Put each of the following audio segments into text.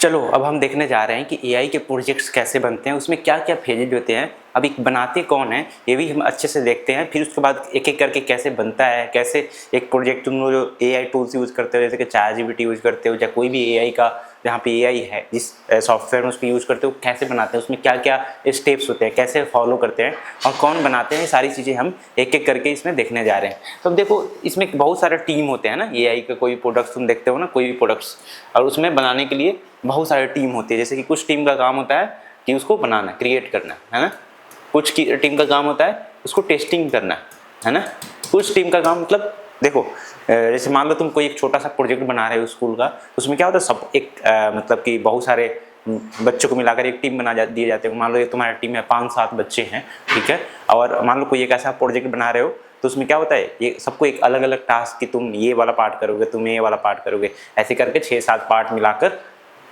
चलो अब हम देखने जा रहे हैं कि एआई के प्रोजेक्ट्स कैसे बनते हैं, उसमें क्या क्या फेजेज होते हैं, अब एक बनाते कौन है ये भी हम अच्छे से देखते हैं। फिर उसके बाद एक एक करके कैसे बनता है, कैसे एक प्रोजेक्ट तुम लोग जो एआई टूल्स यूज़ करते हो जैसे कि ChatGPT यूज़ करते हो या कोई भी एआई का जहाँ पे एआई है जिस सॉफ्टवेयर में उसको यूज़ करते हो कैसे बनाते हैं, उसमें क्या क्या स्टेप्स होते हैं, कैसे फॉलो करते हैं और कौन बनाते हैं, ये सारी चीज़ें हम एक एक करके इसमें देखने जा रहे हैं। तो अब देखो इसमें बहुत सारे टीम होते हैं ना, एआई का कोई भी प्रोडक्ट्स तुम देखते हो ना, कोई भी प्रोडक्ट्स, और उसमें बनाने के लिए बहुत सारे टीम होती है। जैसे कि कुछ टीम का काम होता है कि उसको बनाना, क्रिएट करना है ना, कुछ की टीम का काम होता है उसको टेस्टिंग करना है ना, कुछ टीम का काम मतलब देखो जैसे मान लो तुम कोई एक छोटा सा प्रोजेक्ट बना रहे हो स्कूल का, उसमें क्या होता है सब एक मतलब कि बहुत सारे बच्चों को मिलाकर एक टीम दिए जाते हैं। मान लो ये तुम्हारी टीम में 5-7 बच्चे हैं, ठीक है, और मान लो कोई एक ऐसा प्रोजेक्ट बना रहे हो तो उसमें क्या होता है ये सबको एक अलग अलग टास्क कि तुम ये वाला पार्ट करोगे, तुम ये वाला पार्ट करोगे, ऐसे करके 6-7 पार्ट मिलाकर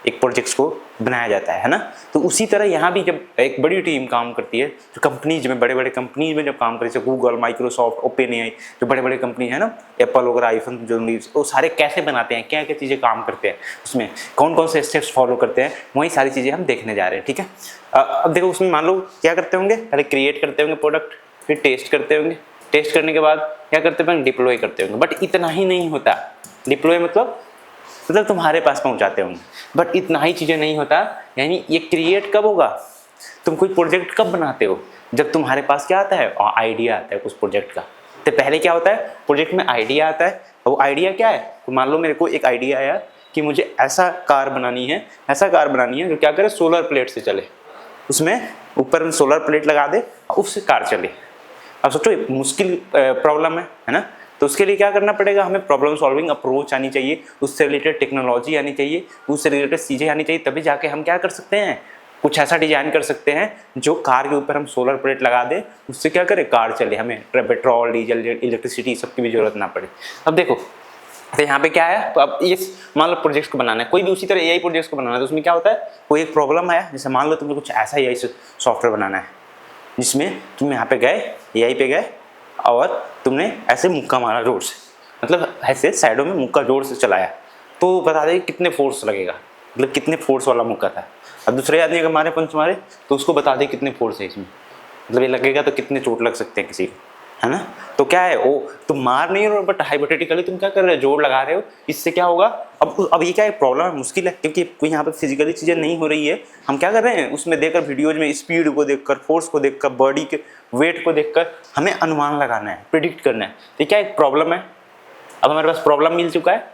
एक प्रोजेक्ट्स को बनाया जाता है ना। तो उसी तरह यहाँ भी जब एक बड़ी टीम काम करती है, जो कंपनीज में बड़े बड़े कंपनीज में जब काम करती है, गूगल, माइक्रोसॉफ्ट, ओपन एआई, जो बड़े बड़े कंपनी है ना, एप्पल वगैरह, आईफोन जो वो सारे कैसे बनाते हैं, क्या क्या चीज़ें काम करते हैं, उसमें कौन कौन से स्टेप्स फॉलो करते हैं, वही सारी चीज़ें हम देखने जा रहे हैं। ठीक है, अब देखो उसमें मान लो क्या करते होंगे, पहले क्रिएट करते होंगे प्रोडक्ट, फिर टेस्ट करते होंगे, टेस्ट करने के बाद क्या करते होंगे, डिप्लॉय करते होंगे। बट इतना ही नहीं होता, डिप्लॉय मतलब तुम्हारे पास पहुंचाते होंगे, बट इतना ही चीज़ें नहीं होता। यानी ये क्रिएट कब होगा, तुम कोई प्रोजेक्ट कब बनाते हो, जब तुम्हारे पास क्या आता है, आइडिया आता है उस प्रोजेक्ट का। तो पहले क्या होता है, प्रोजेक्ट में आइडिया आता है, वो आइडिया क्या है, तो मान लो मेरे को एक आइडिया आया कि मुझे ऐसा कार बनानी है, ऐसा कार बनानी है जो क्या करे, सोलर प्लेट से चले, उसमें ऊपर सोलर प्लेट लगा दे और उससे कार चले। अब सोचो मुश्किल प्रॉब्लम है ना, तो उसके लिए क्या करना पड़ेगा, हमें प्रॉब्लम सॉल्विंग अप्रोच आनी चाहिए, उससे रिलेटेड टेक्नोलॉजी आनी चाहिए, उससे रिलेटेड चीज़ें आनी चाहिए, तभी जाके हम क्या कर सकते हैं, कुछ ऐसा डिजाइन कर सकते हैं जो कार के ऊपर हम सोलर प्लेट लगा दें, उससे क्या करे, कार चले, हमें पेट्रोल, डीजल, इलेक्ट्रिसिटी सबकी भी जरूरत ना पड़े। अब देखो तो यहाँ पे क्या है, तो अब ये मान लो प्रोजेक्ट को बनाना है, कोई भी उसी तरह एआई प्रोजेक्ट को बनाना है, तो उसमें क्या होता है, कोई एक प्रॉब्लम आया, जैसे मान लो तुम्हें कुछ ऐसा एआई सॉफ्टवेयर बनाना है जिसमें तुम यहाँ पे गए, एआई पे गए और तुमने ऐसे मुक्का मारा जोर से, मतलब ऐसे साइडों में मुक्का जोर से चलाया, तो बता दे कितने फोर्स लगेगा, मतलब कितने फोर्स वाला मुक्का था। अब दूसरे आदमी अगर मारे पंच मारे तो उसको बता दे कितने फोर्स है इसमें, मतलब ये लगेगा तो कितने चोट लग सकते हैं किसी को, है ना। तो क्या है वो तुम मार नहीं रहे हो, बट हाइपोथेटिकली तुम क्या कर रहे हो, जोर लगा रहे हो, इससे क्या होगा। अब ये क्या है, प्रॉब्लम है, मुश्किल है, क्योंकि कोई यहाँ पर फिजिकली चीज़ें नहीं हो रही है, हम क्या कर रहे हैं उसमें देखकर वीडियोज में स्पीड को देखकर, फोर्स को देखकर, बॉडी के वेट को देखकर हमें अनुमान लगाना है, प्रिडिक्ट करना है। तो क्या एक प्रॉब्लम है, अब हमारे पास प्रॉब्लम मिल चुका है,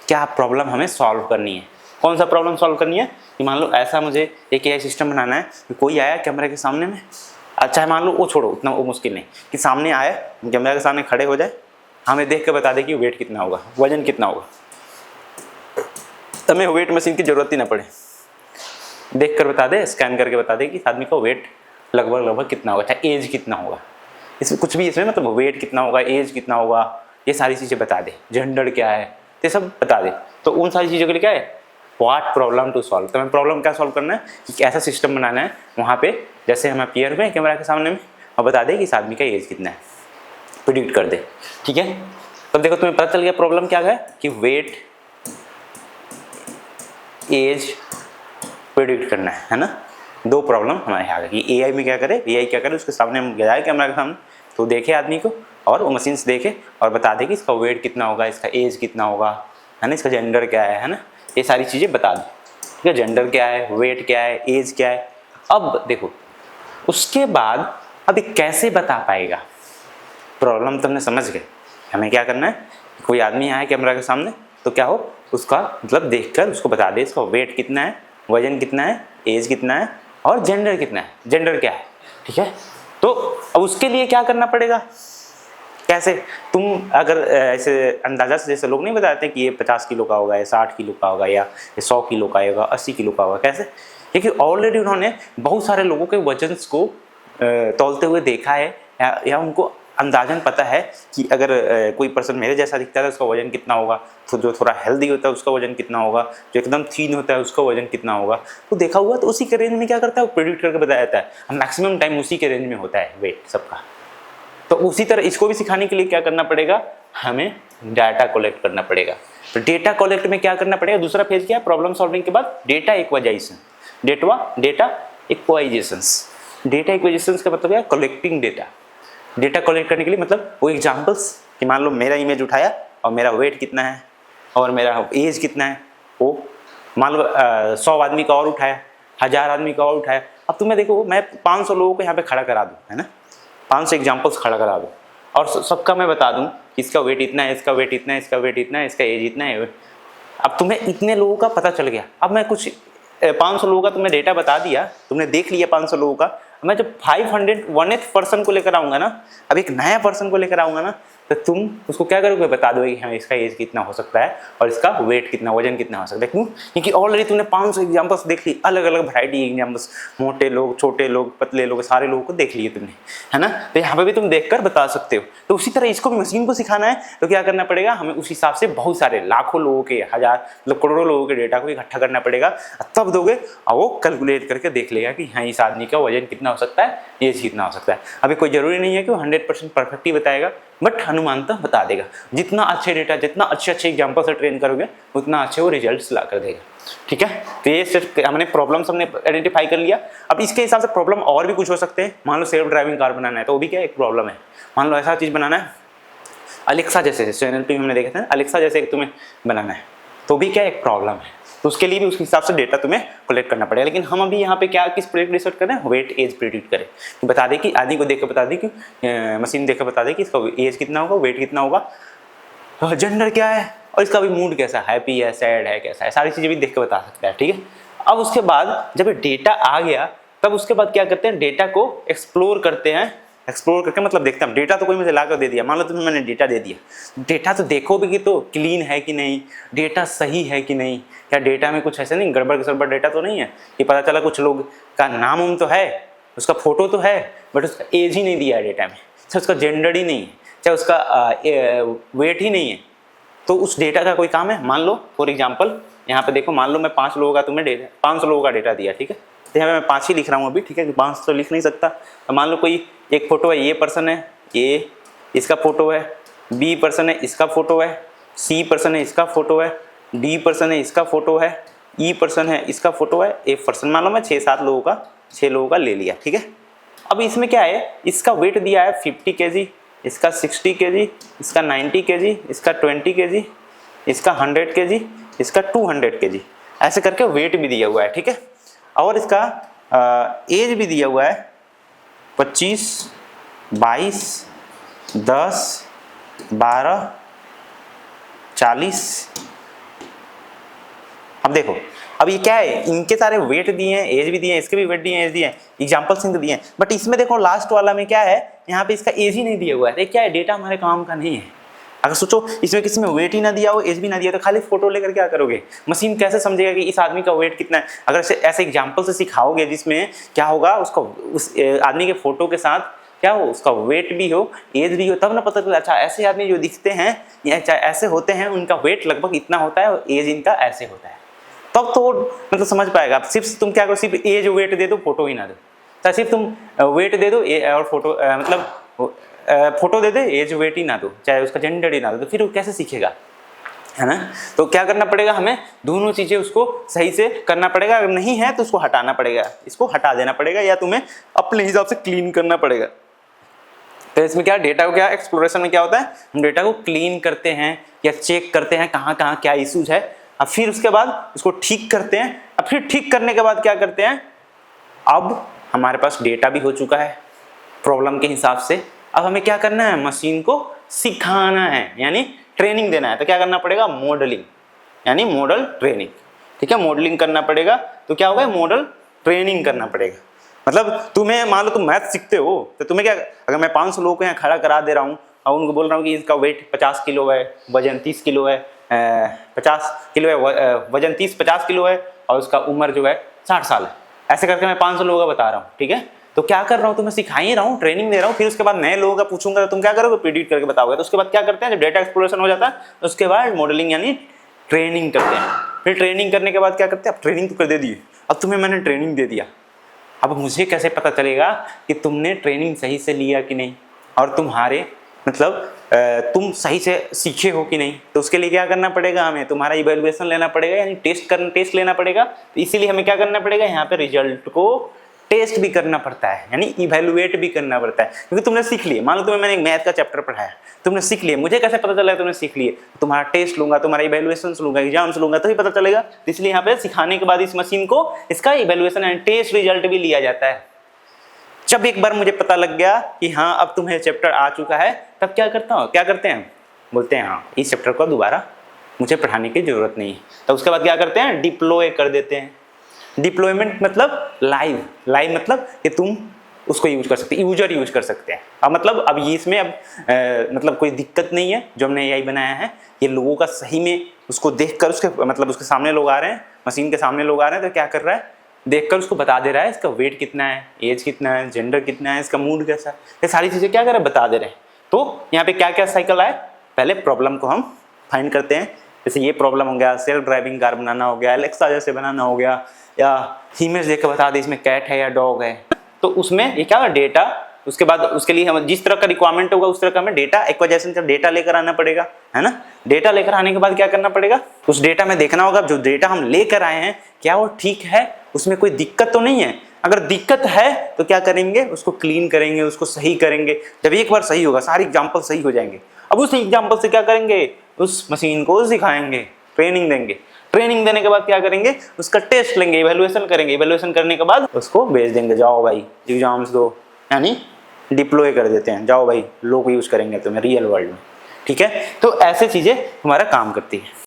क्या प्रॉब्लम हमें सॉल्व करनी है, कौन सा प्रॉब्लम सॉल्व करनी है, कि मान लो ऐसा मुझे एक एआई सिस्टम बनाना है कि कोई आया कैमरे के सामने में, अच्छा है मान लो वो छोड़ो, उतना वो मुश्किल नहीं, कि सामने आए कैमरा के सामने खड़े हो जाए, हमें देख के बता दे कि वेट कितना होगा, वजन कितना होगा, हमें वेट मशीन की जरूरत ही ना पड़े, देख कर बता दे, स्कैन करके बता दे कि इस आदमी का वेट लगभग कितना होगा, चाहे एज कितना होगा, इसमें कुछ भी, इसमें मतलब वेट कितना होगा, एज कितना होगा, ये सारी चीज़ें बता दे, जेंडर क्या है, ये सब बता दे। तो उन सारी चीज़ों के लिए क्या है, व्हाट प्रॉब्लम टू सॉल्व, तो हमें प्रॉब्लम क्या सॉल्व करना है, कि ऐसा सिस्टम बनाना है वहाँ पे जैसे हम अपीयर हुए कैमरा के सामने में और बता दे कि इस आदमी का एज कितना है, प्रिडिक्ट कर दे। ठीक है, तो देखो तुम्हें पता चल गया प्रॉब्लम क्या है, कि वेट, एज प्रिडिक्ट करना है ना। दो प्रॉब्लम हमारे यहाँ आ गई, एआई में क्या करे, एआई क्या करे, उसके सामने हम जाए कैमरा के सामने, तो देखे आदमी को और वो मशीन से देखे और बता दे कि इसका वेट कितना होगा, इसका एज कितना होगा, है ना, इसका जेंडर क्या है ना, ये सारी चीज़ें बता दे। ठीक है, जेंडर क्या है, वेट क्या है, एज क्या है। अब देखो उसके बाद अभी कैसे बता पाएगा, प्रॉब्लम तो हमने समझ गए, हमें क्या करना है, कोई आदमी आया कैमरा के सामने तो क्या हो, उसका मतलब देखकर उसको बता दे इसका वेट कितना है, वजन कितना है, एज कितना है और जेंडर कितना है, जेंडर क्या है। ठीक है, तो अब उसके लिए क्या करना पड़ेगा, कैसे, तुम अगर ऐसे अंदाजा से जैसे लोग नहीं बताते कि ये 50 किलो का होगा, या 60 किलो का होगा, या 100 किलो का होगा, 80 किलो का होगा, कैसे, क्योंकि ऑलरेडी उन्होंने बहुत सारे लोगों के वजन को तौलते हुए देखा है, या उनको अंदाजन पता है कि अगर कोई पर्सन मेरे जैसा दिखता है उसका वजन कितना होगा, तो जो थोड़ा हेल्दी होता है उसका वजन कितना होगा, जो एकदम थीन होता है उसका वजन कितना होगा, तो देखा हुआ, तो उसी के रेंज में क्या करता है वो प्रेडिक्ट करके बताया जाता है। मैक्सिमम टाइम उसी के रेंज में होता है वेट सबका। तो उसी तरह इसको भी सिखाने के लिए क्या करना पड़ेगा, हमें डाटा कलेक्ट करना पड़ेगा। तो डेटा कलेक्ट में क्या करना पड़ेगा, दूसरा फेज क्या है, प्रॉब्लम सॉल्विंग के बाद डेटा इक्वाइजेशन। डेटा इक्वाइजेशन का मतलब क्या, कलेक्टिंग डेटा। डेटा कलेक्ट करने के लिए मतलब वो एग्जांपल्स कि मान लो मेरा इमेज उठाया और मेरा वेट कितना है और मेरा एज कितना है, वो मान लो 100 आदमी का और उठाया, 1000 आदमी का और उठाया। अब तुम्हें देखो मैं 500 लोगों को यहाँ पे खड़ा करा दूँ, है ना, 500 एग्जाम्पल्स खड़ा करा दूँ और सबका मैं बता दूँ इसका वेट इतना है, इसका वेट इतना है, इसका वेट इतना है, इसका एज इतना है। अब तुम्हें इतने लोगों का पता चल गया। अब मैं कुछ 500 लोगों का तुम्हें डेटा बता दिया, तुमने देख लिया 500 लोगों का। मैं जब 501th पर्सन को लेकर आऊँगा ना, अब एक नया पर्सन को लेकर आऊँगा ना, तो तुम उसको क्या करोगे, बता दोगे कि हाँ इसका एज कितना हो सकता है और इसका वेट कितना, वजन कितना हो सकता है। क्यों? क्योंकि ऑलरेडी तुमने 500 एग्जाम्पल्स देख ली, अलग अलग वैरायटी एग्जाम्पल्स, मोटे लोग, छोटे लोग, पतले लोग, सारे लोगों को देख लिए तुमने, है ना। तो यहाँ पे भी तुम देखकर बता सकते हो। तो उसी तरह इसको भी मशीन को सिखाना है तो क्या करना पड़ेगा, हमें उस हिसाब से बहुत सारे लाखों लोगों के, हजार मतलब करोड़ों लोगों के डेटा को इकट्ठा करना पड़ेगा, तब दोगे और वो कैलकुलेट करके देख लेगा कि हाँ इस आदमी का वजन कितना हो सकता है, एज कितना हो सकता है। अभी कोई जरूरी नहीं है कि वो 100% परफेक्ट ही बताएगा, बट अनुमानतः बता देगा। जितना अच्छे डेटा, जितना अच्छे एग्जाम्पल से ट्रेन करोगे उतना अच्छे वो रिजल्ट्स ला कर देगा। ठीक है, तो ये सिर्फ हमने प्रॉब्लम्स हमने आइडेंटिफाई कर लिया। अब इसके हिसाब से प्रॉब्लम और भी कुछ हो सकते हैं। मान लो सेल्फ ड्राइविंग कार बनाना है तो वो भी क्या एक प्रॉब्लम है। मान लो ऐसा चीज़ बनाना है, अलेक्सा जैसे NLP हमने देखा था, अलेक्सा जैसे तुम्हें बनाना है तो भी क्या एक प्रॉब्लम है। तो उसके लिए भी उसके हिसाब से डेटा तुम्हें कलेक्ट करना पड़ेगा। लेकिन हम अभी यहाँ पे क्या किस प्रोजेक्ट रिसर्च कर रहे हैं, वेट एज प्रिडिक्ट करें, तो बता दें कि आदमी को देख कर बता दें कि मशीन देख कर बता दें कि इसका एज कितना होगा, वेट कितना होगा, जेंडर क्या है और इसका भी मूड कैसा है, हैप्पी है, सैड है, कैसा है, सारी चीज़ें भी देख कर बता सकता है। ठीक है, अब उसके बाद जब डेटा आ गया तब उसके बाद क्या करते हैं, डेटा को एक्सप्लोर करते हैं। एक्सप्लोर करके मतलब देखते हैं, डेटा तो कोई मुझे ला कर दे दिया, मान लो तुम्हें मैंने डेटा दे दिया, डेटा तो देखो भी कि तो क्लीन है कि नहीं, डेटा सही है कि नहीं, या डेटा में कुछ ऐसे नहीं गड़बड़ डेटा तो नहीं है। ये पता चला कुछ लोग का नाम उम तो है, उसका फोटो तो है, बट उसका एज ही नहीं दिया है डेटा में, चाहे उसका जेंडर ही नहीं है, चाहे उसका वेट ही नहीं है, तो उस डेटा का कोई काम है। मान लो फॉर एग्जाम्पल यहाँ पे देखो, मान लो मैं 5 लोगों का तुम्हें डेटा, 500 लोगों का डेटा दिया, ठीक है, तो यहाँ मैं 5 ही लिख रहा हूँ अभी, ठीक है, 5 तो लिख नहीं सकता। तो मान लो कोई एक फोटो है, ये पर्सन है, ये इसका फोटो है, बी पर्सन है, इसका फोटो है, सी पर्सन है, इसका फोटो है, डी पर्सन है, इसका फोटो है, ई पर्सन है, इसका फोटो है, एफ पर्सन। मान लो मैं 6 लोगों का ले लिया, ठीक है। अब इसमें क्या है, इसका वेट दिया है 50 kg, इसका 60 kg, इसका 90 kg, इसका 20 kg, इसका 100 kg, इसका 200 kg, ऐसे करके वेट भी दिया हुआ है, ठीक है। और इसका एज भी दिया हुआ है 25, 22, 10, 12, 40। अब देखो, अब ये क्या है, इनके सारे वेट दिए हैं, एज भी दिए हैं, इसके भी वेट दिए हैं, एज दिए हैं, एग्जाम्पल्स इनके दिए हैं, बट इसमें देखो लास्ट वाला में क्या है, यहाँ पे इसका एज ही नहीं दिया हुआ है। क्या है, डेटा हमारे काम का नहीं है। अगर सोचो इसमें किसी में वेट ही ना दिया हो, एज भी ना दिया, तो खाली फोटो लेकर क्या करोगे, मशीन कैसे समझेगा कि इस आदमी का वेट कितना है। अगर ऐसे एग्जाम्पल से सिखाओगे जिसमें क्या होगा, उसको उस आदमी के फोटो के साथ क्या हो, उसका वेट भी हो, एज भी हो, तब ना पता चला अच्छा ऐसे आदमी जो दिखते हैं या ऐसे होते हैं, उनका वेट लगभग इतना होता है और एज इनका ऐसे होता है, तब तो मतलब समझ पाएगा। सिर्फ तुम क्या करो, सिर्फ एज वेट दे दो, फोटो ही ना दो, चाहे सिर्फ तुम वेट दे दो और फोटो मतलब फोटो दे दे, एज वेट ही ना दो, चाहे उसका जेंडर ही ना दो, तो फिर वो कैसे सीखेगा, है ना। तो क्या करना पड़ेगा, हमें दोनों चीजें उसको सही से करना पड़ेगा। अगर नहीं है तो उसको हटाना पड़ेगा, इसको हटा देना पड़ेगा, या तुम्हें अपने हिसाब से क्लीन करना पड़ेगा। तो इसमें क्या, डेटा को क्या एक्सप्लोरेशन में क्या होता है, हम डेटा को क्लीन करते हैं या चेक करते हैं कहाँ कहाँ क्या इशूज है, अब फिर उसके बाद उसको ठीक करते हैं। अब फिर ठीक करने के बाद क्या करते हैं, अब हमारे पास डेटा भी हो चुका है प्रॉब्लम के हिसाब से, अब हमें क्या करना है, मशीन को सिखाना है, यानी ट्रेनिंग देना है। तो क्या करना पड़ेगा, मॉडलिंग, यानी मॉडल ट्रेनिंग, ठीक है, मॉडलिंग करना पड़ेगा। तो क्या होगा, मॉडल ट्रेनिंग करना पड़ेगा। मतलब तुम्हें मान लो तुम मैथ सीखते हो, तो तुम्हें क्या, अगर मैं 500 लोगों को यहाँ खड़ा करा दे रहा हूँ और उनको बोल रहा हूँ कि इसका वेट 50 किलो है, वजन 30 किलो है, 50 किलो है, वजन 30-50 किलो है, और उसका उम्र जो है 60 साल है, ऐसे करके मैं 500 लोगों का बता रहा हूँ, ठीक है। तो क्या कर रहा हूँ, तुम्हें सिखा ही रहा हूँ, ट्रेनिंग दे रहा हूँ। फिर उसके बाद नए लोगों का पूछूंगा तो तुम क्या करोगे, प्रिडिक्ट करके बताओगे। तो उसके बाद क्या करते हैं, जब डेटा एक्सप्लोरेशन हो जाता है तो उसके बाद मॉडलिंग यानी ट्रेनिंग करते हैं। फिर ट्रेनिंग करने के बाद क्या करते हैं, अब ट्रेनिंग तो कर दे दिए, अब तुम्हें मैंने ट्रेनिंग दे दिया, अब मुझे कैसे पता चलेगा कि तुमने ट्रेनिंग सही से लिया कि नहीं, और तुम्हारे मतलब तुम सही से सीखे हो कि नहीं, तो उसके लिए क्या करना पड़ेगा, हमें तुम्हारा इवैल्यूएशन लेना पड़ेगा, यानी टेस्ट लेना पड़ेगा। तो इसीलिए हमें क्या करना पड़ेगा, यहाँ पे रिजल्ट को टेस्ट भी करना पड़ता है, यानी इवैल्यूएट भी करना पड़ता है, क्योंकि तुमने सीख लिया। मान लो तुम्हें मैंने एक मैथ का चैप्टर पढ़ाया, तुमने सीख लिया, मुझे कैसे पता चला तुमने सीख लिए, तुम्हारा टेस्ट लूंगा, तुम्हारा इवैल्यूएशन लूंगा, एग्जाम्स लूंगा, तो ही पता चलेगा। तो इसलिए यहाँ पे सिखाने के बाद इस मशीन को इसका इवैल्यूएशन एंड टेस्ट रिजल्ट भी लिया जाता है। जब एक बार मुझे पता लग गया कि हाँ अब तुम्हें चैप्टर आ चुका है, तब क्या करते हैं, बोलते हैं हाँ इस चैप्टर को दोबारा मुझे पढ़ाने की जरूरत नहीं है। तो उसके बाद क्या करते हैं, डिप्लॉय कर देते हैं। डिप्लॉयमेंट मतलब लाइव मतलब कि तुम उसको यूज कर सकते, यूजर यूज कर सकते हैं। अब मतलब अब ये इसमें अब मतलब कोई दिक्कत नहीं है, जो हमने एआई बनाया है ये लोगों का सही में उसको देखकर उसके मतलब उसके सामने लोग आ रहे हैं, मशीन के सामने लोग आ रहे हैं, तो क्या कर रहा है, देखकर उसको बता दे रहा है इसका वेट कितना है, एज कितना है, जेंडर कितना है, इसका मूड कैसा है, ये सारी चीजें क्या कर रहे हैं, बता दे रहे हैं। तो यहाँ पे क्या क्या साइकिल आए, पहले प्रॉब्लम को हम फाइंड करते हैं, जैसे ये प्रॉब्लम हो गया, सेल्फ ड्राइविंग कार बनाना हो गया, एलेक्सा जैसे बनाना हो गया, या इमेज देख कर बता दे इसमें कैट है या डॉग है। तो उसमें ये क्या डेटा, उसके बाद उसके लिए हम जिस तरह का रिक्वायरमेंट होगा उस तरह का हमें डेटा एक्वाइजेशन का डेटा लेकर आना पड़ेगा, है ना। डेटा लेकर आने के बाद क्या करना पड़ेगा, उस डेटा में देखना होगा जो डेटा हम लेकर आए हैं क्या वो ठीक है, उसमें कोई दिक्कत तो नहीं है। अगर दिक्कत है तो क्या करेंगे, उसको क्लीन करेंगे, उसको सही करेंगे। जब एक बार सही होगा, सारे एग्जाम्पल सही हो जाएंगे, अब उस एग्जाम्पल से क्या करेंगे, उस मशीन को सिखाएंगे, ट्रेनिंग देंगे। ट्रेनिंग देने के बाद क्या करेंगे, उसका टेस्ट लेंगे, इवैल्यूएशन करेंगे, इवैल्यूएशन करने के बाद उसको भेज देंगे, जाओ भाई एग्जाम्स दो, यानी डिप्लॉय कर देते हैं, जाओ भाई लोग यूज करेंगे तुम्हें रियल वर्ल्ड में, ठीक है। तो ऐसे चीजें हमारा काम करती है।